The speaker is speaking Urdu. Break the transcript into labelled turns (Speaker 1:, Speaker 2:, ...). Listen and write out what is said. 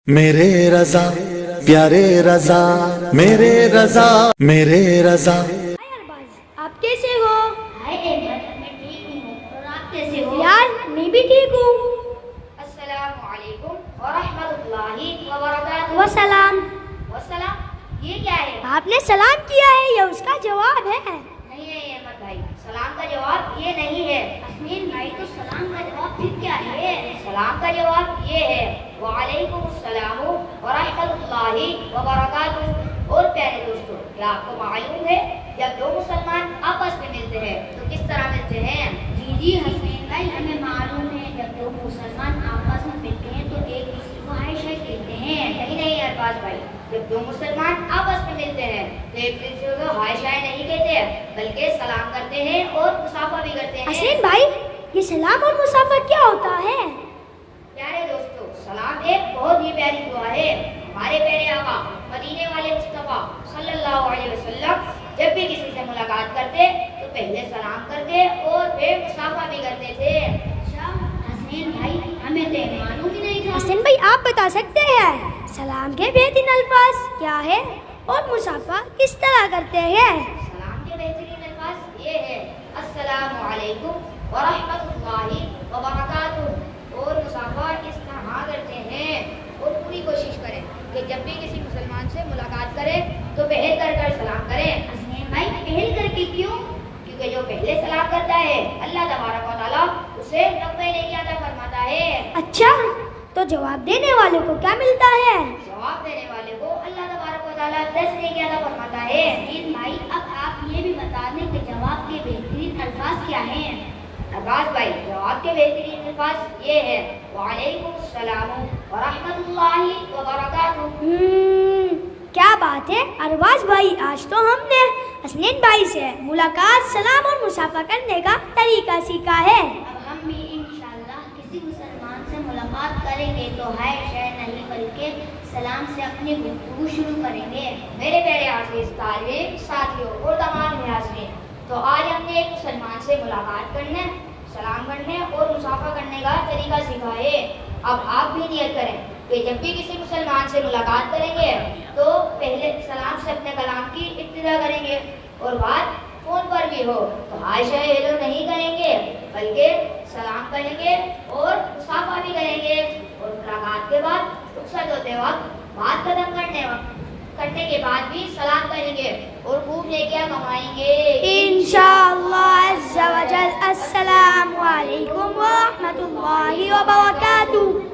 Speaker 1: میرے رضا پیارے رضا میرے رضا میرے رضا.
Speaker 2: آپ کیسے ہو؟
Speaker 3: میں ٹھیک ہوں اور آپ کیسے ہو؟
Speaker 2: یار میں بھی ٹھیک ہوں.
Speaker 3: السلام علیکم ورحمۃ اللہ وبرکاتہ.
Speaker 2: وسلام.
Speaker 3: والسلام یہ کیا ہے؟
Speaker 2: آپ نے سلام کیا ہے، یہ اس کا جواب ہے.
Speaker 3: نہیں ہے احمد بھائی، سلام کا جواب یہ نہیں ہے. حسین بھائی تو سلام کا جواب پھر کیا ہے؟ سلام کا جواب یہ ہے وعلیکم السلام ورحمۃ اللہ وبرکاتہ. اور پیارے دوستو، کیا آپ کو معلوم ہے جب دو مسلمان آپس میں ملتے ہیں تو کس طرح ملتے ہیں؟
Speaker 4: جی حسین بھائی، ہمیں معلوم ہے جب دو مسلمان آپس میں ملتے ہیں تو ایک دوسرے کو ہائے شائے کہتے ہیں.
Speaker 3: نہیں ارباز بھائی، جب دو مسلمان آپس میں ملتے ہیں تو ایک دوسرے کو ہائے شائے نہیں کہتے بلکہ سلام کرتے ہیں اور مصافحہ بھی کرتے ہیں.
Speaker 2: حسین بھائی، یہ سلام اور مصافحہ کیا ہوتا ہے؟
Speaker 3: پیارے دوستو، سلام ایک بہت ہی پیاری دعا ہے. ہمارے پیارے آقا مدینے والے مصطفیٰ صلی اللہ علیہ وسلم جب بھی کسی سے ملاقات کرتے تو پہلے سلام کرتے اور پھر مصافحہ بھی کرتے تھے.
Speaker 4: اچھا حسین بھائی، ہمیں تو یہ معلوم ہی نہیں تھا.
Speaker 2: حسین بھائی، آپ بتا سکتے ہیں سلام کے بہترین الفاظ کیا ہے اور مصافحہ کس طرح کرتے ہیں؟
Speaker 3: سلام کے بہترین الفاظ یہ ہے السلام علیکم ورحمۃ اللہ وبرکاتہ. اور مصافحہ اس طرح کرتے ہیں اور پوری کوشش کریں کہ جب بھی کسی مسلمان سے ملاقات کرے تو پہل کر سلام کریں.
Speaker 4: حسین بھائی، پہل کر کے کیوں؟
Speaker 3: کیونکہ جو پہلے سلام کرتا ہے اللہ تبارک و تعالیٰ اسے 90 نیکی عطا فرماتا ہے.
Speaker 2: اچھا، تو جواب دینے والے کو کیا ملتا ہے؟
Speaker 3: جواب دینے والے کو اللہ تبارک و تعالیٰ 10 نیکی عطا فرماتا ہے.
Speaker 4: حسین بھائی، اب آپ یہ بھی بتا دیں کہ جواب کے بہترین الفاظ کیا ہیں.
Speaker 3: عباس بھائی، جواب کے بہترین الفاظ یہ ہے وعلیکم السلام ورحمۃ اللہ وبرکاتہ.
Speaker 2: کیا بات ہے ارباز بھائی، آج تو ہم نے حسنین بھائی سے ملاقات، سلام اور مصافحہ کرنے کا طریقہ سیکھا ہے.
Speaker 4: اب ہم بھی انشاءاللہ کسی مسلمان سے ملاقات کریں گے تو ہائے شائے نہیں بلکہ سلام سے اپنی گفتگو شروع کریں گے.
Speaker 3: میرے پیارے عزیز طالب ساتھیوں اور تمام حاضرین، تو آج ہم نے ایک مسلمان سے ملاقات کرنے، سلام کرنے اور مصافحہ کرنے کا طریقہ سیکھا ہے. اب آپ بھی نیت کریں کہ جب بھی کسی مسلمان سے ملاقات کریں گے تو پہلے سلام سے اپنے کلام کی ابتدا کریں گے اور بات فون پر بھی ہو تو ہائے شائے ہیلو نہیں کریں گے بلکہ سلام کہیں گے اور مصافحہ بھی کریں گے. اور ملاقات کے بعد رخصت ہوتے وقت بات ختم کرنے کے بعد بھی سلام کریں گے اور خوب نیکیاں کمائیں گے
Speaker 2: انشاءاللہ عز و جل. السلام علیکم ورحمۃ اللہ وبرکاتہ.